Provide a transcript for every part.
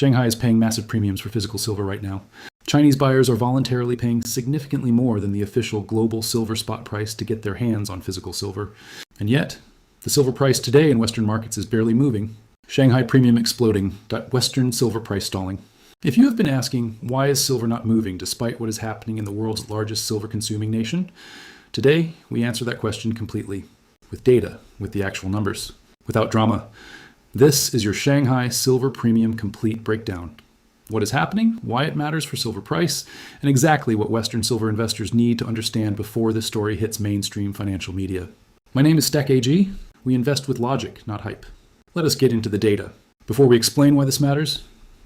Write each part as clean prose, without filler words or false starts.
Shanghai is paying massive premiums for physical silver right now. Chinese buyers are voluntarily paying significantly more than the official global silver spot price to get their hands on physical silver. And yet, the silver price today in Western markets is barely moving. Shanghai premium exploding, Western silver price stalling. If you have been asking, why is silver not moving despite what is happening in the world's largest silver-consuming nation? Today, we answer that question completely, with data, with the actual numbers, without drama. This is your Shanghai Silver Premium Complete Breakdown. What is happening, why it matters for silver price, and exactly what Western silver investors need to understand before this story hits mainstream financial media. My name is Stack AG. We invest with logic, not hype. Let us get into the data. Before we explain why this matters,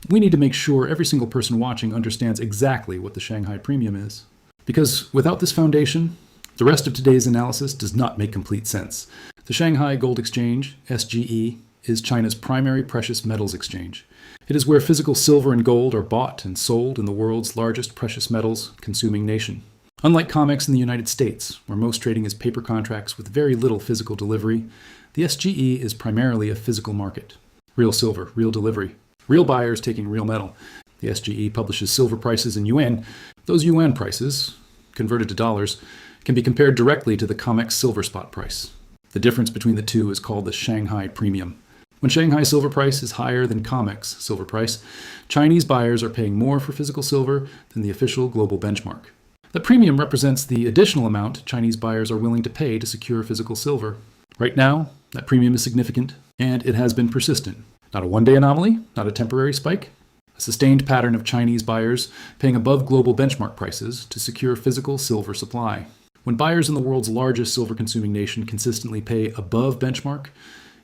we need to make sure every single person watching understands exactly what the Shanghai Premium is. Because without this foundation, the rest of today's analysis does not make complete sense. The Shanghai Gold Exchange, SGE, is China's primary precious metals exchange. It is where physical silver and gold are bought and sold in the world's largest precious metals consuming nation. Unlike COMEX in the United States, where most trading is paper contracts with very little physical delivery, the SGE is primarily a physical market. Real silver, real delivery. Real buyers taking real metal. The SGE publishes silver prices in yuan. Those yuan prices, converted to dollars, can be compared directly to the COMEX silver spot price. The difference between the two is called the Shanghai Premium. When Shanghai silver price is higher than COMEX silver price, Chinese buyers are paying more for physical silver than the official global benchmark. The premium represents the additional amount Chinese buyers are willing to pay to secure physical silver. Right now, that premium is significant, and it has been persistent. Not a one-day anomaly, not a temporary spike. A sustained pattern of Chinese buyers paying above global benchmark prices to secure physical silver supply. When buyers in the world's largest silver-consuming nation consistently pay above benchmark,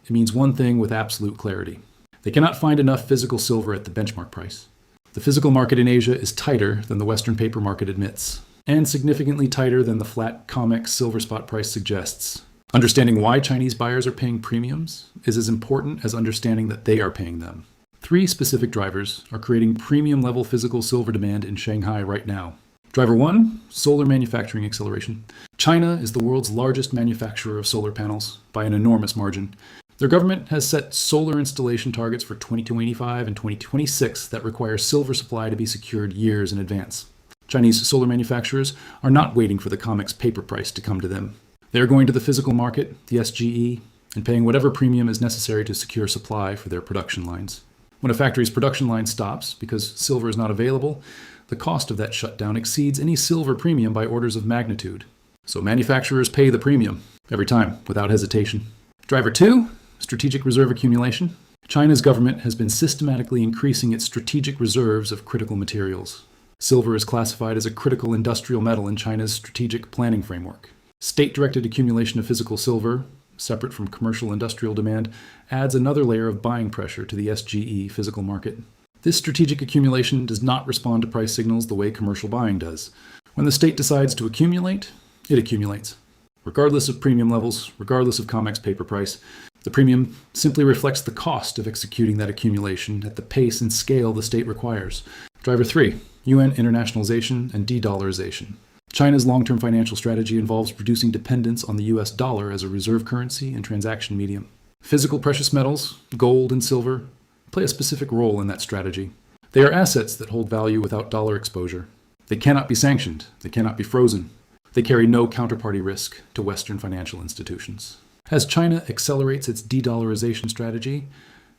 it means one thing with absolute clarity. They cannot find enough physical silver at the benchmark price. The physical market in Asia is tighter than the Western paper market admits, and significantly tighter than the flat COMEX silver spot price suggests. Understanding why Chinese buyers are paying premiums is as important as understanding that they are paying them. Three specific drivers are creating premium-level physical silver demand in Shanghai right now. Driver 1, solar manufacturing acceleration. China is the world's largest manufacturer of solar panels by an enormous margin. Their government has set solar installation targets for 2025 and 2026 that require silver supply to be secured years in advance. Chinese solar manufacturers are not waiting for the COMEX paper price to come to them. They are going to the physical market, the SGE, and paying whatever premium is necessary to secure supply for their production lines. When a factory's production line stops because silver is not available, the cost of that shutdown exceeds any silver premium by orders of magnitude. So manufacturers pay the premium every time, without hesitation. Driver 2, strategic reserve accumulation. China's government has been systematically increasing its strategic reserves of critical materials. Silver is classified as a critical industrial metal in China's strategic planning framework. State-directed accumulation of physical silver, separate from commercial industrial demand, adds another layer of buying pressure to the SGE physical market. This strategic accumulation does not respond to price signals the way commercial buying does. When the state decides to accumulate, it accumulates. Regardless of premium levels, regardless of COMEX paper price, the premium simply reflects the cost of executing that accumulation at the pace and scale the state requires. Driver 3, UN internationalization and de-dollarization. China's long-term financial strategy involves reducing dependence on the US dollar as a reserve currency and transaction medium. Physical precious metals, gold and silver, play a specific role in that strategy. They are assets that hold value without dollar exposure. They cannot be sanctioned. They cannot be frozen. They carry no counterparty risk to Western financial institutions. As China accelerates its de-dollarization strategy,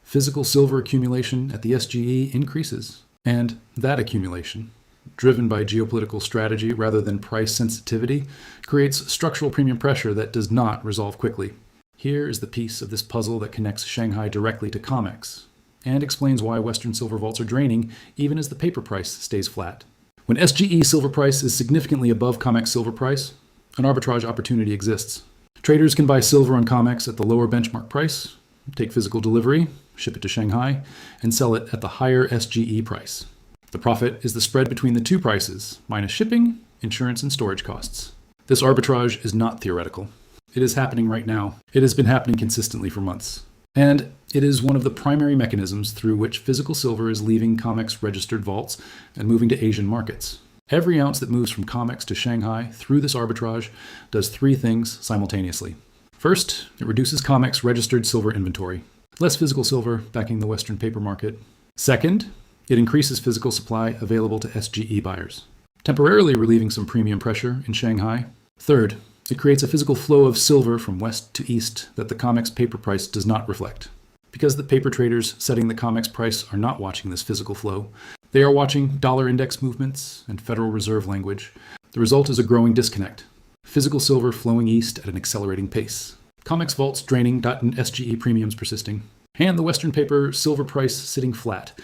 physical silver accumulation at the SGE increases. And that accumulation, driven by geopolitical strategy rather than price sensitivity, creates structural premium pressure that does not resolve quickly. Here is the piece of this puzzle that connects Shanghai directly to COMEX, and explains why Western silver vaults are draining even as the paper price stays flat. When SGE silver price is significantly above COMEX silver price, an arbitrage opportunity exists. Traders can buy silver on COMEX at the lower benchmark price, take physical delivery, ship it to Shanghai, and sell it at the higher SGE price. The profit is the spread between the two prices, minus shipping, insurance, and storage costs. This arbitrage is not theoretical. It is happening right now. It has been happening consistently for months. And it is one of the primary mechanisms through which physical silver is leaving COMEX registered vaults and moving to Asian markets. Every ounce that moves from COMEX to Shanghai through this arbitrage does three things simultaneously. First, it reduces COMEX registered silver inventory. Less physical silver backing the Western paper market. Second, It increases physical supply available to SGE buyers, temporarily relieving some premium pressure in Shanghai. Third, it creates a physical flow of silver from west to east that the COMEX paper price does not reflect. Because the paper traders setting the COMEX price are not watching this physical flow, they are watching dollar index movements and Federal Reserve language. The result is a growing disconnect. Physical silver flowing east at an accelerating pace. COMEX vaults draining, SGE premiums persisting, and the Western paper silver price sitting flat,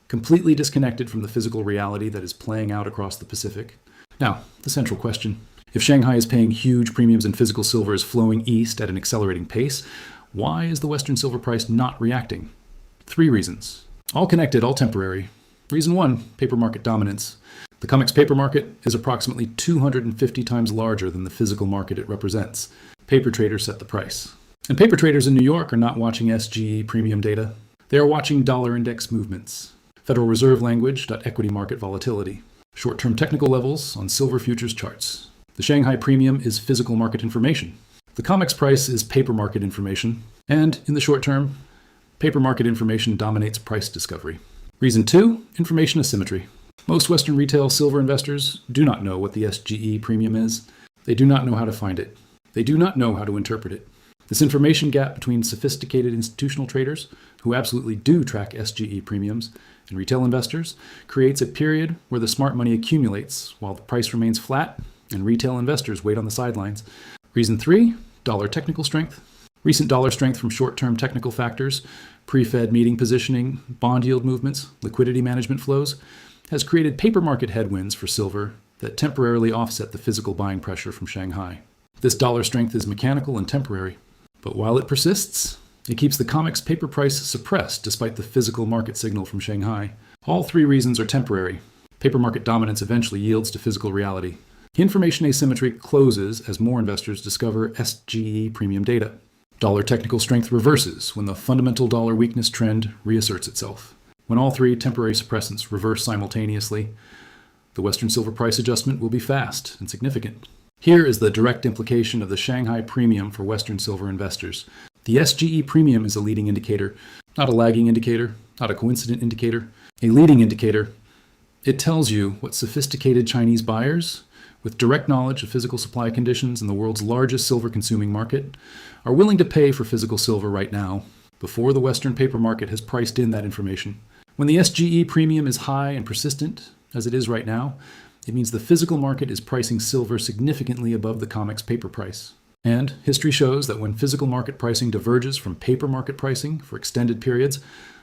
completely disconnected from the physical reality that is playing out across the Pacific. Now, the central question. If Shanghai is paying huge premiums and physical silver is flowing east at an accelerating pace, why is the Western silver price not reacting? 3 reasons. All connected, all temporary. Reason 1, paper market dominance. The COMEX paper market is approximately 250 times larger than the physical market it represents. Paper traders set the price. And paper traders in New York are not watching SGE premium data. They are watching dollar index movements. Federal Reserve language, equity market volatility. Short-term technical levels on silver futures charts. The Shanghai premium is physical market information. The COMEX price is paper market information. And in the short term, paper market information dominates price discovery. Reason 2, information asymmetry. Most Western retail silver investors do not know what the SGE premium is. They do not know how to find it. They do not know how to interpret it. This information gap between sophisticated institutional traders, who absolutely do track SGE premiums, and retail investors creates a period where the smart money accumulates while the price remains flat and retail investors wait on the sidelines. Reason 3, dollar technical strength. Recent dollar strength from short-term technical factors, pre-Fed meeting positioning, bond yield movements, liquidity management flows, has created paper market headwinds for silver that temporarily offset the physical buying pressure from Shanghai. This dollar strength is mechanical and temporary, but while it persists, it keeps the COMEX paper price suppressed despite the physical market signal from Shanghai. All 3 reasons are temporary. Paper market dominance eventually yields to physical reality. Information asymmetry closes as more investors discover SGE premium data. Dollar technical strength reverses when the fundamental dollar weakness trend reasserts itself. When all 3 temporary suppressants reverse simultaneously, the Western silver price adjustment will be fast and significant. Here is the direct implication of the Shanghai premium for Western silver investors. The SGE premium is a leading indicator, not a lagging indicator, not a coincident indicator, a leading indicator. It tells you what sophisticated Chinese buyers, with direct knowledge of physical supply conditions in the world's largest silver-consuming market, are willing to pay for physical silver right now, before the Western paper market has priced in that information. When the SGE premium is high and persistent, as it is right now, it means the physical market is pricing silver significantly above the COMEX paper price. And history shows that when physical market pricing diverges from paper market pricing for extended periods,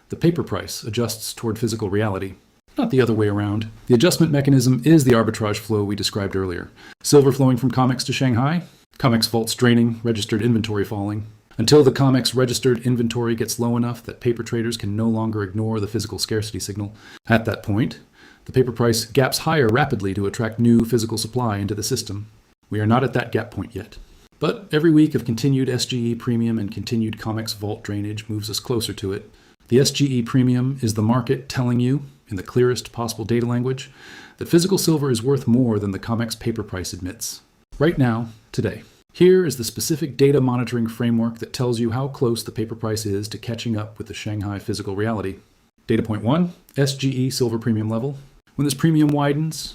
the paper price adjusts toward physical reality. Not the other way around. The adjustment mechanism is the arbitrage flow we described earlier. Silver flowing from COMEX to Shanghai, COMEX vaults draining, registered inventory falling. Until the COMEX registered inventory gets low enough that paper traders can no longer ignore the physical scarcity signal. At that point, the paper price gaps higher rapidly to attract new physical supply into the system. We are not at that gap point yet. But every week of continued SGE premium and continued COMEX vault drainage moves us closer to it. The SGE premium is the market telling you, in the clearest possible data language, that physical silver is worth more than the COMEX paper price admits. Right now, today. Here is the specific data monitoring framework that tells you how close the paper price is to catching up with the Shanghai physical reality. Data point 1, SGE silver premium level. When this premium widens,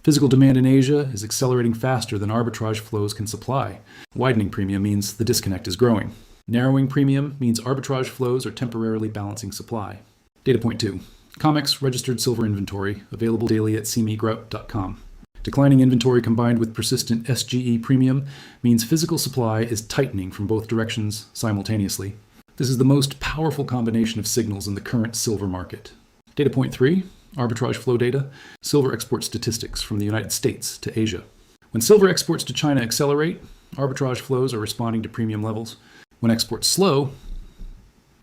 physical demand in Asia is accelerating faster than arbitrage flows can supply. Widening premium means the disconnect is growing. Narrowing premium means arbitrage flows are temporarily balancing supply. Data point 2, COMEX registered silver inventory, available daily at cmegrout.com. Declining inventory combined with persistent SGE premium means physical supply is tightening from both directions simultaneously. This is the most powerful combination of signals in the current silver market. Data point 3, arbitrage flow data, silver export statistics from the United States to Asia. When silver exports to China accelerate, arbitrage flows are responding to premium levels. When exports slow,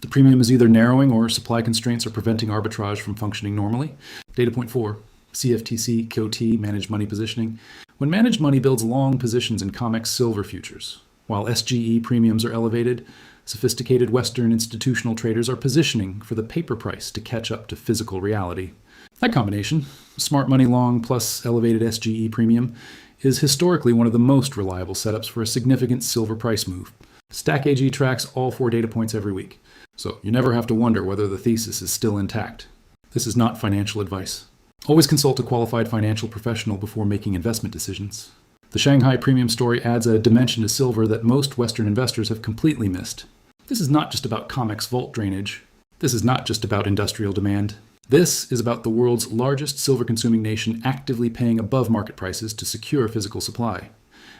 the premium is either narrowing or supply constraints are preventing arbitrage from functioning normally. Data point 4, CFTC, QT, managed money positioning. When managed money builds long positions in COMEX silver futures, while SGE premiums are elevated, sophisticated Western institutional traders are positioning for the paper price to catch up to physical reality. That combination, smart money long plus elevated SGE premium, is historically one of the most reliable setups for a significant silver price move. Stack AG tracks all 4 data points every week, so you never have to wonder whether the thesis is still intact. This is not financial advice. Always consult a qualified financial professional before making investment decisions. The Shanghai premium story adds a dimension to silver that most Western investors have completely missed. This is not just about COMEX vault drainage. This is not just about industrial demand. This is about the world's largest silver-consuming nation actively paying above market prices to secure physical supply,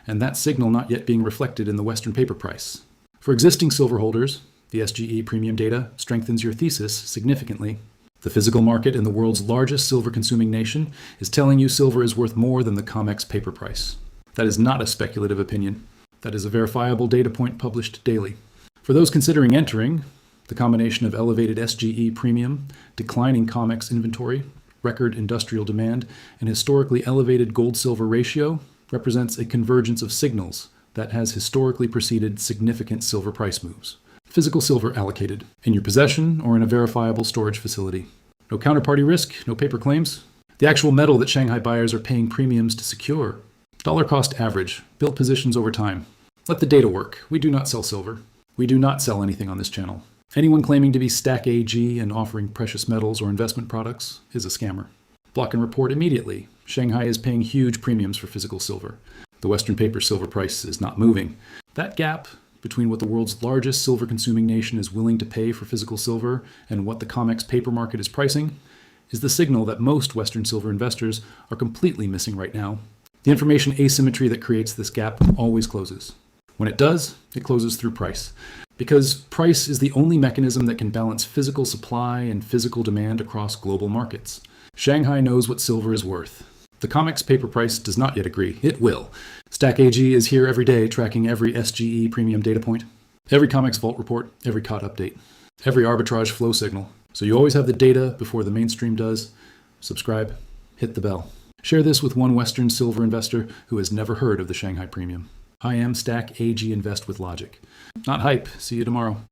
and that signal not yet being reflected in the Western paper price. For existing silver holders, the SGE premium data strengthens your thesis significantly. The physical market in the world's largest silver-consuming nation is telling you silver is worth more than the COMEX paper price. That is not a speculative opinion. That is a verifiable data point published daily. For those considering entering, the combination of elevated SGE premium, declining COMEX inventory, record industrial demand, and historically elevated gold-silver ratio represents a convergence of signals that has historically preceded significant silver price moves. Physical silver allocated, in your possession or in a verifiable storage facility. No counterparty risk, no paper claims. The actual metal that Shanghai buyers are paying premiums to secure. Dollar cost average, built positions over time. Let the data work. We do not sell silver. We do not sell anything on this channel. Anyone claiming to be Stack AG and offering precious metals or investment products is a scammer. Block and report immediately. Shanghai is paying huge premiums for physical silver. The Western paper silver price is not moving. That gap between what the world's largest silver-consuming nation is willing to pay for physical silver and what the COMEX paper market is pricing is the signal that most Western silver investors are completely missing right now. The information asymmetry that creates this gap always closes. When it does, it closes through price. Because price is the only mechanism that can balance physical supply and physical demand across global markets. Shanghai knows what silver is worth. The COMEX paper price does not yet agree. It will. Stack AG is here every day tracking every SGE premium data point, every COMEX vault report, every COT update, every arbitrage flow signal. So you always have the data before the mainstream does. Subscribe, hit the bell. Share this with one Western silver investor who has never heard of the Shanghai premium. I am Stack AG Invest with Logic. Not hype. See you tomorrow.